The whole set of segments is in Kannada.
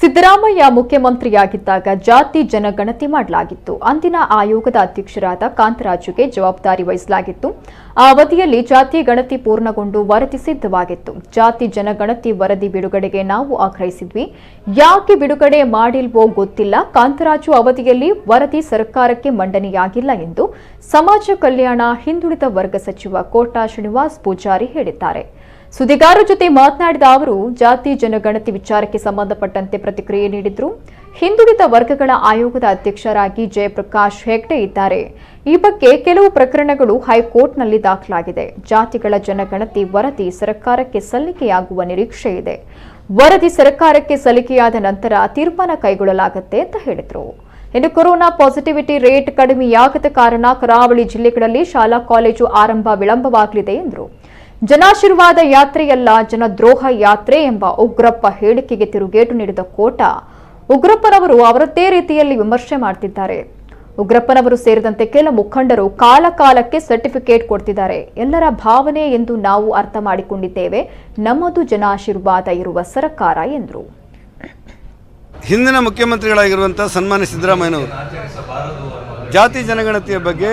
ಸಿದ್ದರಾಮಯ್ಯ ಮುಖ್ಯಮಂತ್ರಿಯಾಗಿದ್ದಾಗ ಜಾತಿ ಜನಗಣತಿ ಮಾಡಲಾಗಿತ್ತು. ಅಂದಿನ ಆಯೋಗದ ಅಧ್ಯಕ್ಷರಾದ ಕಾಂತರಾಜುಗೆ ಜವಾಬ್ದಾರಿ ವಹಿಸಲಾಗಿತ್ತು. ಆ ಅವಧಿಯಲ್ಲಿ ಜಾತಿ ಗಣತಿ ಪೂರ್ಣಗೊಂಡು ವರದಿ ಸಿದ್ಧವಾಗಿತ್ತು. ಜಾತಿ ಜನಗಣತಿ ವರದಿ ಬಿಡುಗಡೆಗೆ ನಾವು ಆಗ್ರಹಿಸಿದ್ವಿ. ಯಾಕೆ ಬಿಡುಗಡೆ ಮಾಡಿಲ್ವೋ ಗೊತ್ತಿಲ್ಲ. ಕಾಂತರಾಜು ಅವಧಿಯಲ್ಲಿ ವರದಿ ಸರ್ಕಾರಕ್ಕೆ ಮಂಡನೆಯಾಗಿಲ್ಲ ಎಂದು ಸಮಾಜ ಕಲ್ಯಾಣ ಹಿಂದುಳಿದ ವರ್ಗ ಸಚಿವ ಕೋಟಾ ಶ್ರೀನಿವಾಸ್ ಪೂಜಾರಿ ಹೇಳಿದ್ದಾರೆ. ಸುದ್ದಿಗಾರರ ಜೊತೆ ಮಾತನಾಡಿದ ಅವರು ಜಾತಿ ಜನಗಣತಿ ವಿಚಾರಕ್ಕೆ ಸಂಬಂಧಪಟ್ಟಂತೆ ಪ್ರತಿಕ್ರಿಯೆ ನೀಡಿದರು. ಹಿಂದುಳಿದ ವರ್ಗಗಳ ಆಯೋಗದ ಅಧ್ಯಕ್ಷರಾಗಿ ಜಯಪ್ರಕಾಶ್ ಹೆಗ್ಡೆ ಇದ್ದಾರೆ. ಈ ಬಗ್ಗೆ ಕೆಲವು ಪ್ರಕರಣಗಳು ಹೈಕೋರ್ಟ್ನಲ್ಲಿ ದಾಖಲಾಗಿದೆ. ಜಾತಿಗಳ ಜನಗಣತಿ ವರದಿ ಸರ್ಕಾರಕ್ಕೆ ಸಲ್ಲಿಕೆಯಾಗುವ ನಿರೀಕ್ಷೆ ಇದೆ. ವರದಿ ಸರ್ಕಾರಕ್ಕೆ ಸಲ್ಲಿಕೆಯಾದ ನಂತರ ತೀರ್ಮಾನ ಕೈಗೊಳ್ಳಲಾಗುತ್ತೆ ಅಂತ ಹೇಳಿದರು. ಇನ್ನು ಕೊರೋನಾ ಪಾಸಿಟಿವಿಟಿ ರೇಟ್ ಕಡಿಮೆಯಾಗದ ಕಾರಣ ಕರಾವಳಿ ಜಿಲ್ಲೆಗಳಲ್ಲಿ ಶಾಲಾ ಕಾಲೇಜು ಆರಂಭ ವಿಳಂಬವಾಗಲಿದೆ ಎಂದರು. ಜನಾಶೀರ್ವಾದ ಯಾತ್ರೆಯಲ್ಲ, ಜನದ್ರೋಹ ಯಾತ್ರೆ ಎಂಬ ಉಗ್ರಪ್ಪ ಹೇಳಿಕೆಗೆ ತಿರುಗೇಟು ನೀಡಿದ ಕೋಟಾ, ಉಗ್ರಪ್ಪನವರು ಅವರದ್ದೇ ರೀತಿಯಲ್ಲಿ ವಿಮರ್ಶೆ ಮಾಡ್ತಿದ್ದಾರೆ. ಉಗ್ರಪ್ಪನವರು ಸೇರಿದಂತೆ ಕೆಲ ಮುಖಂಡರು ಕಾಲಕಾಲಕ್ಕೆ ಸರ್ಟಿಫಿಕೇಟ್ ಕೊಡ್ತಿದ್ದಾರೆ. ಎಲ್ಲರ ಭಾವನೆ ಎಂದು ನಾವು ಅರ್ಥ ಮಾಡಿಕೊಂಡಿದ್ದೇವೆ. ನಮ್ಮದು ಜನಾಶೀರ್ವಾದ ಇರುವ ಸರ್ಕಾರ ಎಂದರು. ಹಿಂದಿನ ಮುಖ್ಯಮಂತ್ರಿಗಳಾಗಿರುವಂತಹ ಸನ್ಮಾನ್ಯ ಸಿದ್ದರಾಮಯ್ಯನವರು ಜಾತಿ ಜನಗಣತಿಯ ಬಗ್ಗೆ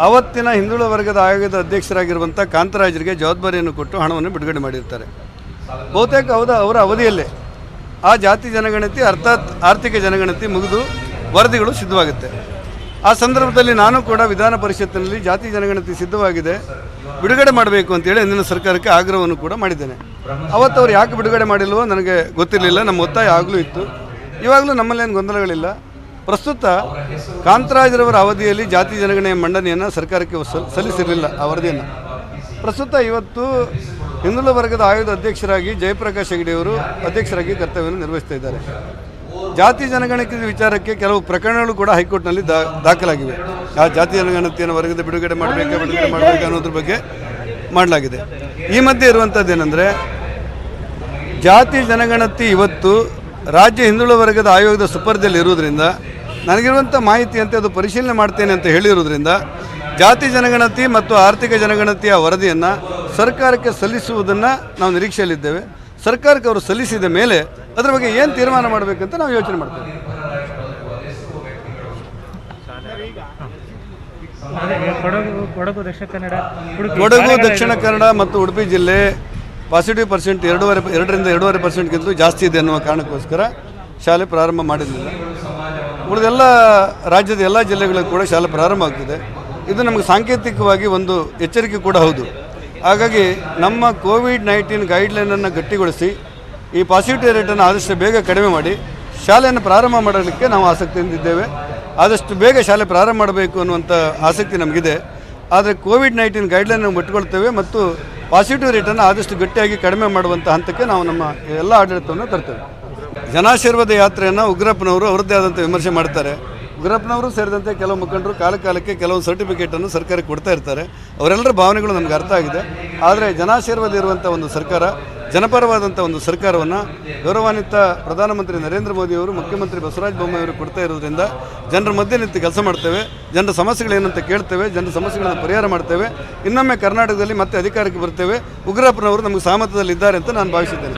ಅವತ್ತಿನ ಹಿಂದುಳಿದ ವರ್ಗದ ಆಯೋಗದ ಅಧ್ಯಕ್ಷರಾಗಿರುವಂಥ ಕಾಂತರಾಜರಿಗೆ ಜವಾಬ್ದಾರಿಯನ್ನು ಕೊಟ್ಟು ಹಣವನ್ನು ಬಿಡುಗಡೆ ಮಾಡಿರ್ತಾರೆ. ಬಹುತೇಕ ಅವರ ಅವಧಿಯಲ್ಲೇ ಆ ಜಾತಿ ಜನಗಣತಿ ಅರ್ಥಾತ್ ಆರ್ಥಿಕ ಜನಗಣತಿ ಮುಗಿದು ವರದಿಗಳು ಸಿದ್ಧವಾಗುತ್ತೆ. ಆ ಸಂದರ್ಭದಲ್ಲಿ ನಾನು ಕೂಡ ವಿಧಾನ ಪರಿಷತ್ತಿನಲ್ಲಿ ಜಾತಿ ಜನಗಣತಿ ಸಿದ್ಧವಾಗಿದೆ, ಬಿಡುಗಡೆ ಮಾಡಬೇಕು ಅಂತೇಳಿ ಅಂದಿನ ಸರ್ಕಾರಕ್ಕೆ ಆಗ್ರಹವನ್ನು ಕೂಡ ಮಾಡಿದ್ದೇನೆ. ಅವತ್ತು ಅವ್ರು ಯಾಕೆ ಬಿಡುಗಡೆ ಮಾಡಿಲ್ವೋ ನನಗೆ ಗೊತ್ತಿರಲಿಲ್ಲ. ನಮ್ಮ ಒತ್ತಾಯ ಆಗಲೂ ಇತ್ತು. ಇವಾಗಲೂ ನಮ್ಮಲ್ಲೇನು ಗೊಂದಲಗಳಿಲ್ಲ. ಪ್ರಸ್ತುತ ಕಾಂತರಾಜರವರ ಅವಧಿಯಲ್ಲಿ ಜಾತಿ ಜನಗಣನೆಯ ಮಂಡನೆಯನ್ನು ಸರ್ಕಾರಕ್ಕೆ ಸಲ್ಲಿಸಿರಲಿಲ್ಲ ಆ ವರದಿಯನ್ನು. ಪ್ರಸ್ತುತ ಇವತ್ತು ಹಿಂದುಳಿದ ವರ್ಗದ ಆಯೋಗದ ಅಧ್ಯಕ್ಷರಾಗಿ ಜಯಪ್ರಕಾಶ್ ಹೆಗ್ಡೆಯವರು ಅಧ್ಯಕ್ಷರಾಗಿ ಕರ್ತವ್ಯವನ್ನು ನಿರ್ವಹಿಸ್ತಾ ಇದ್ದಾರೆ. ಜಾತಿ ಜನಗಣತಿ ವಿಚಾರಕ್ಕೆ ಕೆಲವು ಪ್ರಕರಣಗಳು ಕೂಡ ಹೈಕೋರ್ಟ್ನಲ್ಲಿ ದಾಖಲಾಗಿವೆ. ಆ ಜಾತಿ ಜನಗಣತಿಯನ್ನು ವರ್ಗದ ಬಿಡುಗಡೆ ಮಾಡಬೇಕು ಅನ್ನೋದ್ರ ಬಗ್ಗೆ ಮಾಡಲಾಗಿದೆ. ಈ ಮಧ್ಯೆ ಇರುವಂಥದ್ದೇನೆಂದರೆ, ಜಾತಿ ಜನಗಣತಿ ಇವತ್ತು ರಾಜ್ಯ ಹಿಂದುಳಿದ ವರ್ಗದ ಆಯೋಗದ ಸುಪರ್ದಿಯಲ್ಲಿ ಇರುವುದರಿಂದ, ನನಗಿರುವಂಥ ಮಾಹಿತಿಯಂತೆ ಅದು ಪರಿಶೀಲನೆ ಮಾಡ್ತೇನೆ ಅಂತ ಹೇಳಿರುವುದರಿಂದ ಜಾತಿ ಜನಗಣತಿ ಮತ್ತು ಆರ್ಥಿಕ ಜನಗಣತಿಯ ವರದಿಯನ್ನು ಸರ್ಕಾರಕ್ಕೆ ಸಲ್ಲಿಸುವುದನ್ನು ನಾವು ನಿರೀಕ್ಷೆಯಲ್ಲಿದ್ದೇವೆ. ಸರ್ಕಾರಕ್ಕೆ ಅವರು ಸಲ್ಲಿಸಿದ ಮೇಲೆ ಅದರ ಬಗ್ಗೆ ಏನು ತೀರ್ಮಾನ ಮಾಡಬೇಕಂತ ನಾವು ಯೋಚನೆ ಮಾಡ್ತೇವೆ. ಕೊಡಗು, ದಕ್ಷಿಣ ಕನ್ನಡ ಮತ್ತು ಉಡುಪಿ ಜಿಲ್ಲೆ ಪಾಸಿಟಿವ್ ಪರ್ಸೆಂಟ್ 2.5% ಜಾಸ್ತಿ ಇದೆ ಅನ್ನುವ ಕಾರಣಕ್ಕೋಸ್ಕರ ಶಾಲೆ ಪ್ರಾರಂಭ ಮಾಡಿರಲಿಲ್ಲ. ಉಳಿದೆಲ್ಲ ರಾಜ್ಯದ ಎಲ್ಲ ಜಿಲ್ಲೆಗಳಿಗೂ ಕೂಡ ಶಾಲೆ ಪ್ರಾರಂಭ ಆಗ್ತಿದೆ. ಇದು ನಮಗೆ ಸಾಂಕೇತಿಕವಾಗಿ ಒಂದು ಎಚ್ಚರಿಕೆ ಕೂಡ ಹೌದು. ಹಾಗಾಗಿ ನಮ್ಮ ಕೋವಿಡ್-19 ಗೈಡ್ಲೈನನ್ನು ಗಟ್ಟಿಗೊಳಿಸಿ ಈ ಪಾಸಿಟಿವ್ ರೇಟನ್ನು ಆದಷ್ಟು ಬೇಗ ಕಡಿಮೆ ಮಾಡಿ ಶಾಲೆಯನ್ನು ಪ್ರಾರಂಭ ಮಾಡಲಿಕ್ಕೆ ನಾವು ಆಸಕ್ತಿಯಿಂದಿದ್ದೇವೆ. ಆದಷ್ಟು ಬೇಗ ಶಾಲೆ ಪ್ರಾರಂಭ ಮಾಡಬೇಕು ಅನ್ನುವಂಥ ಆಸಕ್ತಿ ನಮಗಿದೆ. ಆದರೆ ಕೋವಿಡ್-19 ಗೈಡ್ಲೈನನ್ನು ಬಿಟ್ಟುಕೊಳ್ತೇವೆ ಮತ್ತು ಪಾಸಿಟಿವ್ ರೇಟನ್ನು ಆದಷ್ಟು ಗಟ್ಟಿಯಾಗಿ ಕಡಿಮೆ ಮಾಡುವಂಥ ಹಂತಕ್ಕೆ ನಾವು ನಮ್ಮ ಎಲ್ಲ ಆಡಳಿತವನ್ನು ತರ್ತೇವೆ. ಜನಾಶೀರ್ವಾದ ಯಾತ್ರೆಯನ್ನು ಉಗ್ರಪ್ಪನವರು ಅವರದ್ದೇ ಆದಂಥ ವಿಮರ್ಶೆ ಮಾಡ್ತಾರೆ. ಉಗ್ರಪ್ಪನವರು ಸೇರಿದಂತೆ ಕೆಲವು ಮುಖಂಡರು ಕಾಲಕಾಲಕ್ಕೆ ಕೆಲವು ಸರ್ಟಿಫಿಕೇಟನ್ನು ಸರ್ಕಾರಕ್ಕೆ ಕೊಡ್ತಾ ಇರ್ತಾರೆ. ಅವರೆಲ್ಲರ ಭಾವನೆಗಳು ನಮಗೆ ಅರ್ಥ ಆಗಿದೆ. ಆದರೆ ಜನಾಶೀರ್ವಾದ ಇರುವಂಥ ಒಂದು ಸರ್ಕಾರ, ಜನಪರವಾದಂಥ ಒಂದು ಸರ್ಕಾರವನ್ನು ಗೌರವಾನ್ವಿತ ಪ್ರಧಾನಮಂತ್ರಿ ನರೇಂದ್ರ ಮೋದಿಯವರು, ಮುಖ್ಯಮಂತ್ರಿ ಬಸವರಾಜ ಬೊಮ್ಮಾಯಿಯವರು ಕೊಡ್ತಾ ಇರೋದ್ರಿಂದ ಜನರ ಮಧ್ಯೆ ನಿಂತು ಕೆಲಸ ಮಾಡ್ತೇವೆ. ಜನರ ಸಮಸ್ಯೆಗಳೇನಂತ ಕೇಳ್ತೇವೆ, ಜನರ ಸಮಸ್ಯೆಗಳನ್ನು ಪರಿಹಾರ ಮಾಡ್ತೇವೆ. ಇನ್ನೊಮ್ಮೆ ಕರ್ನಾಟಕದಲ್ಲಿ ಮತ್ತೆ ಅಧಿಕಾರಕ್ಕೆ ಬರ್ತೇವೆ. ಉಗ್ರಪ್ಪನವರು ನಮಗೆ ಸಹಮತದಲ್ಲಿದ್ದಾರೆ ಅಂತ ನಾನು ಭಾವಿಸಿದ್ದೇನೆ.